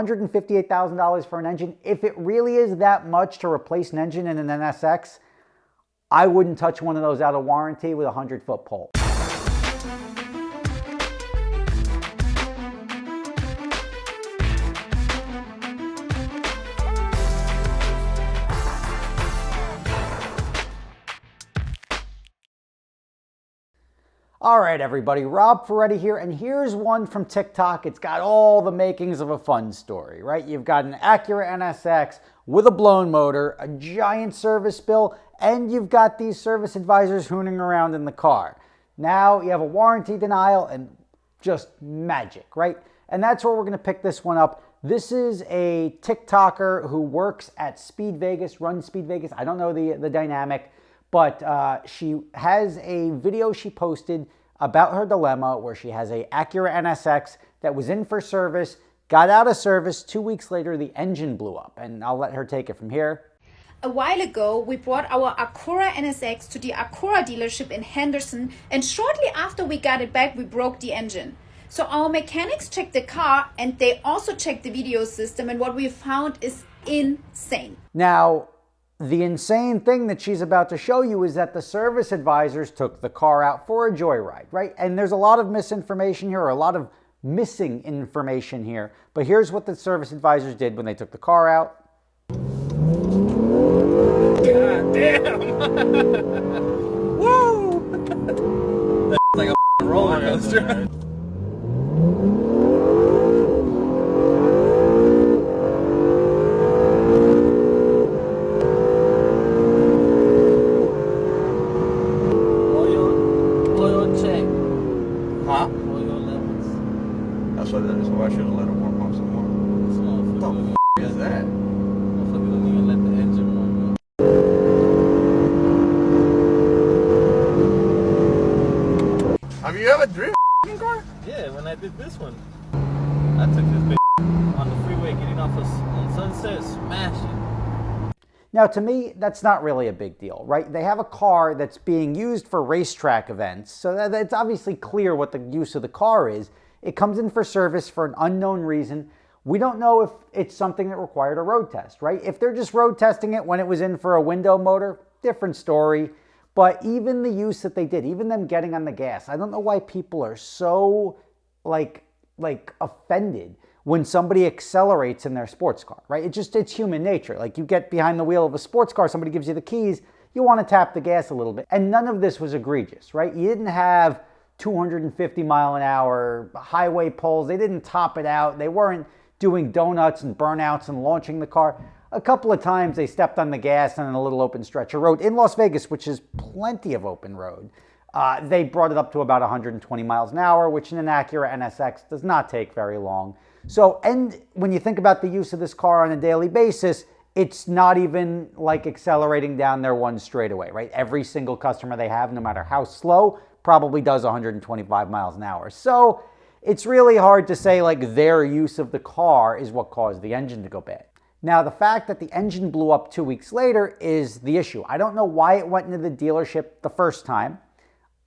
$158,000 for an engine. If it really is that much to replace an engine in an NSX, I wouldn't touch one of those out of warranty with a 100-foot pole. All right, everybody, Rob Ferretti here, and here's one from TikTok. It's got all the makings of a fun story, right? You've got an Acura NSX with a blown motor, a giant service bill, and you've got these service advisors hooning around in the car. Now you have a warranty denial and just magic, right? And that's where we're going to pick this one up. This is a TikToker who works at Speed Vegas, runs Speed Vegas. I don't know the dynamic, but she has a video she posted about her dilemma where she has a Acura NSX that was in for service, got out of service. 2 weeks later, the engine blew up, and I'll let her take it from here. A while ago, we brought our Acura NSX to the Acura dealership in Henderson, and shortly after we got it back, we broke the engine. So our mechanics checked the car, and they also checked the video system, and what we found is insane. Now, the insane thing that she's about to show you is that the service advisors took the car out for a joyride, right? And there's a lot of misinformation here, or a lot of missing information here. But here's what the service advisors did when they took the car out. God damn! Woo! That's like a roller coaster. Oil check. Huh? Oil levels. That's why I should have let it warm up some more. What the f*** is that? Motherfucker don't even let the engine warm up. Have you ever driven a car? Yeah, when I did this one, I took this bitch on the freeway getting off on Sunset, smashed it. Now, to me, that's not really a big deal, right? They have a car that's being used for racetrack events, so it's obviously clear what the use of the car is. It comes in for service for an unknown reason. We don't know if it's something that required a road test, right? If they're just road testing it when it was in for a window motor, different story. But even the use that they did, even them getting on the gas, I don't know why people are so like offended when somebody accelerates in their sports car, right? It's human nature. Like, you get behind the wheel of a sports car, somebody gives you the keys, you want to tap the gas a little bit. And none of this was egregious, right? You didn't have 250 mile an hour highway poles. They didn't top it out. They weren't doing donuts and burnouts and launching the car. A couple of times they stepped on the gas on a little open stretch of road in Las Vegas, which is plenty of open road. They brought it up to about 120 miles an hour, which in an Acura NSX does not take very long. So, and when you think about the use of this car on a daily basis, it's not even like accelerating down their one straightaway, right? Every single customer they have, no matter how slow, probably does 125 miles an hour. So it's really hard to say like their use of the car is what caused the engine to go bad. Now, the fact that the engine blew up 2 weeks later is the issue. I don't know why it went into the dealership the first time.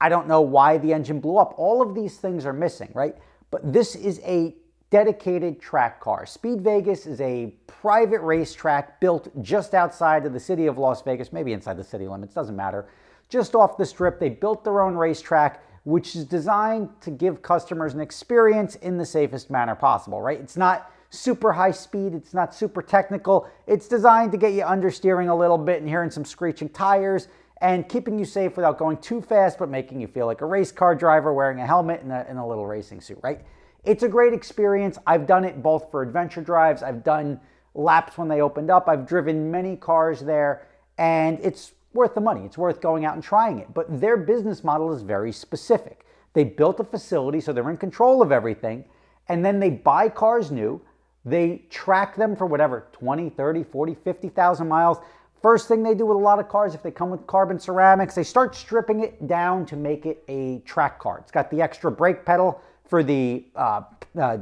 I don't know why the engine blew up. All of these things are missing, right? But this is a dedicated track car. Speed Vegas is a private racetrack built just outside of the city of Las Vegas, maybe inside the city limits, doesn't matter. Just off the strip, they built their own racetrack, which is designed to give customers an experience in the safest manner possible, right? It's not super high speed, it's not super technical. It's designed to get you understeering a little bit and hearing some screeching tires and keeping you safe without going too fast, but making you feel like a race car driver wearing a helmet and a little racing suit, right? It's a great experience. I've done it both for adventure drives. I've done laps when they opened up. I've driven many cars there, and it's worth the money. It's worth going out and trying it. But their business model is very specific. They built a facility, so they're in control of everything, and then they buy cars new. They track them for whatever, 20, 30, 40, 50,000 miles. First thing they do with a lot of cars, if they come with carbon ceramics, they start stripping it down to make it a track car. It's got the extra brake pedal for the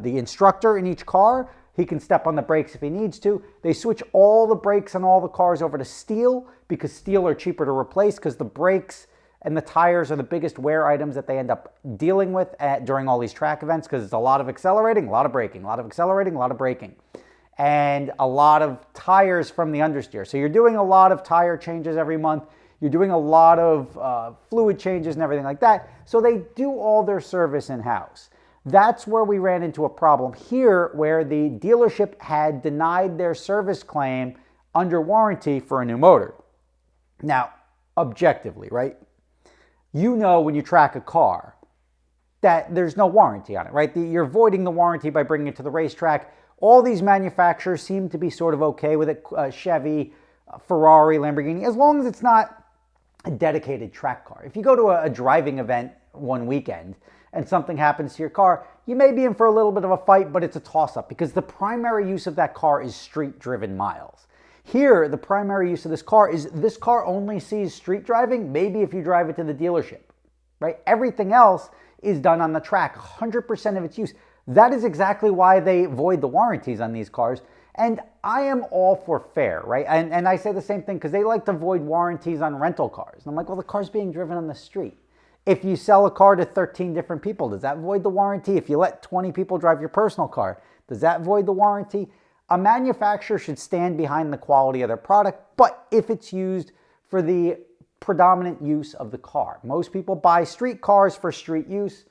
instructor in each car. He can step on the brakes if he needs to. They switch all the brakes on all the cars over to steel because steel are cheaper to replace because the brakes and the tires are the biggest wear items that they end up dealing with during all these track events, because it's a lot of accelerating, a lot of braking, a lot of accelerating, a lot of braking, and a lot of tires from the understeer. So you're doing a lot of tire changes every month. You're doing a lot of fluid changes and everything like that. So they do all their service in-house. That's where we ran into a problem here, where the dealership had denied their service claim under warranty for a new motor. Now, objectively, right? You know when you track a car that there's no warranty on it, right? You're voiding the warranty by bringing it to the racetrack. All these manufacturers seem to be sort of okay with it. Chevy, Ferrari, Lamborghini, as long as it's not a dedicated track car. If you go to a driving event one weekend and something happens to your car, you may be in for a little bit of a fight, but it's a toss-up because the primary use of that car is street-driven miles. Here, the primary use of this car is this car only sees street driving, maybe if you drive it to the dealership, right? Everything else is done on the track, 100% of its use. That is exactly why they void the warranties on these cars. And I am all for fair, right? And I say the same thing because they like to void warranties on rental cars. And I'm like, well, the car's being driven on the street. If you sell a car to 13 different people, does that void the warranty? If you let 20 people drive your personal car, does that void the warranty? A manufacturer should stand behind the quality of their product, but if it's used for the predominant use of the car. Most people buy street cars for street use.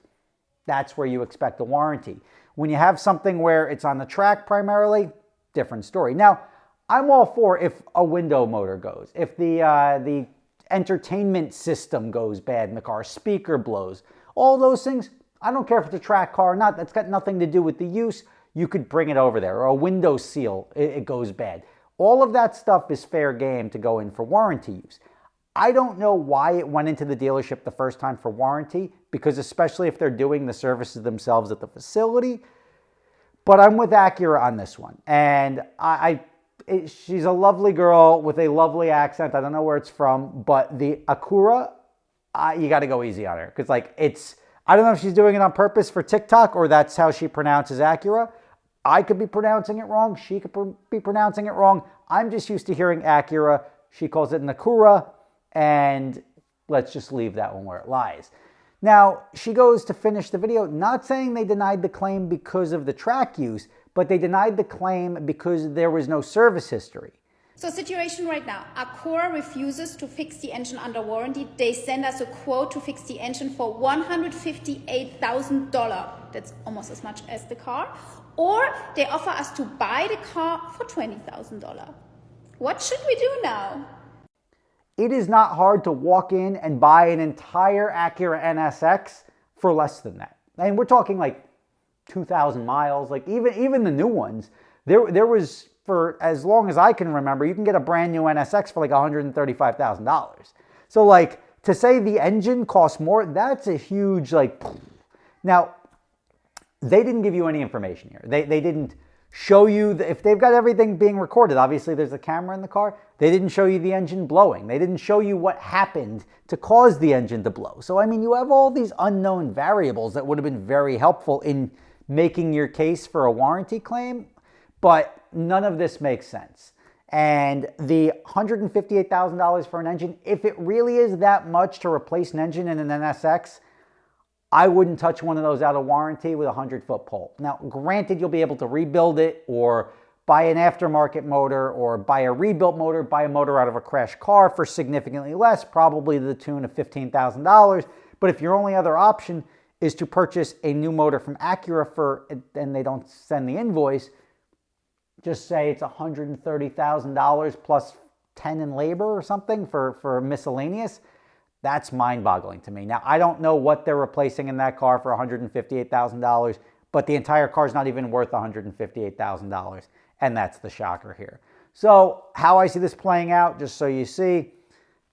That's where you expect a warranty. When you have something where it's on the track primarily, different story. Now, I'm all for if a window motor goes, if the entertainment system goes bad in the car, speaker blows, all those things. I don't care if it's a track car or not. That's got nothing to do with the use. You could bring it over there, or a window seal, it goes bad. All of that stuff is fair game to go in for warranty use. I don't know why it went into the dealership the first time for warranty, because especially if they're doing the services themselves at the facility. But I'm with Acura on this one. And she's a lovely girl with a lovely accent. I don't know where it's from, but the Acura, you got to go easy on her. Because I don't know if she's doing it on purpose for TikTok or that's how she pronounces Acura. I could be pronouncing it wrong. She could be pronouncing it wrong. I'm just used to hearing Acura. She calls it an Acura, and let's just leave that one where it lies. Now, she goes to finish the video, not saying they denied the claim because of the track use, but they denied the claim because there was no service history. So situation right now, Acura refuses to fix the engine under warranty. They send us a quote to fix the engine for $158,000. That's almost as much as the car. Or they offer us to buy the car for $20,000. What should we do now? It is not hard to walk in and buy an entire Acura NSX for less than that. And we're talking like 2,000 miles, like even the new ones. There was, for as long as I can remember, you can get a brand new NSX for like $135,000. So like to say the engine costs more, that's a huge like. Now, they didn't give you any information here. They didn't show you, if they've got everything being recorded, obviously there's a camera in the car, they didn't show you the engine blowing. They didn't show you what happened to cause the engine to blow. So I mean, you have all these unknown variables that would have been very helpful in making your case for a warranty claim, but none of this makes sense. And the $158,000 for an engine, if it really is that much to replace an engine in an NSX, I wouldn't touch one of those out of warranty with a 100-foot pole. Now, granted, you'll be able to rebuild it or buy an aftermarket motor or buy a rebuilt motor, buy a motor out of a crashed car for significantly less, probably to the tune of $15,000. But if your only other option is to purchase a new motor from Acura and they don't send the invoice, just say it's $130,000 plus 10 in labor or something for miscellaneous. That's mind-boggling to me. Now, I don't know what they're replacing in that car for $158,000, but the entire car is not even worth $158,000, and that's the shocker here. So how I see this playing out, just so you see,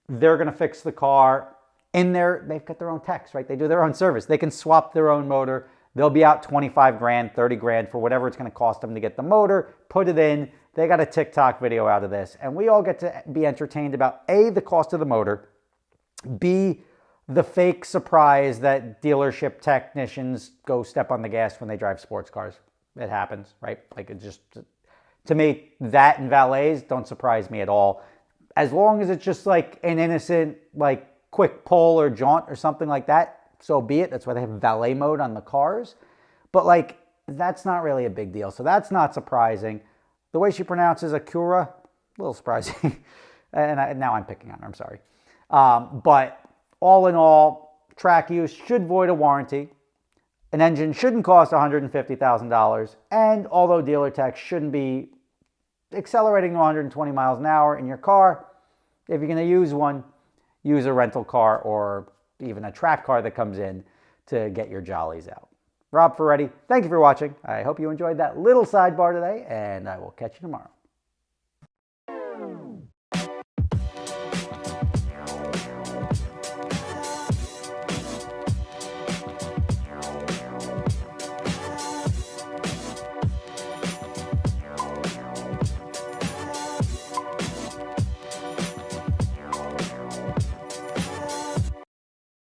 they're going to fix the car. In there, they've got their own techs, right? They do their own service. They can swap their own motor. They'll be out 25 grand, 30 grand for whatever it's going to cost them to get the motor, put it in. They got a TikTok video out of this, and we all get to be entertained about A, the cost of the motor, B, the fake surprise that dealership technicians go step on the gas when they drive sports cars. It happens, right? Like it just, to me, that and valets don't surprise me at all. As long as it's just like an innocent, like quick pull or jaunt or something like that, so be it. That's why they have valet mode on the cars. But like, that's not really a big deal. So that's not surprising. The way she pronounces Acura, a little surprising. And now I'm picking on her, I'm sorry. But all in all, track use should void a warranty. An engine shouldn't cost $150,000. And although dealer tech shouldn't be accelerating to 120 miles an hour in your car, if you're going to use one, use a rental car or even a track car that comes in to get your jollies out. Rob Ferretti, thank you for watching. I hope you enjoyed that little sidebar today, and I will catch you tomorrow.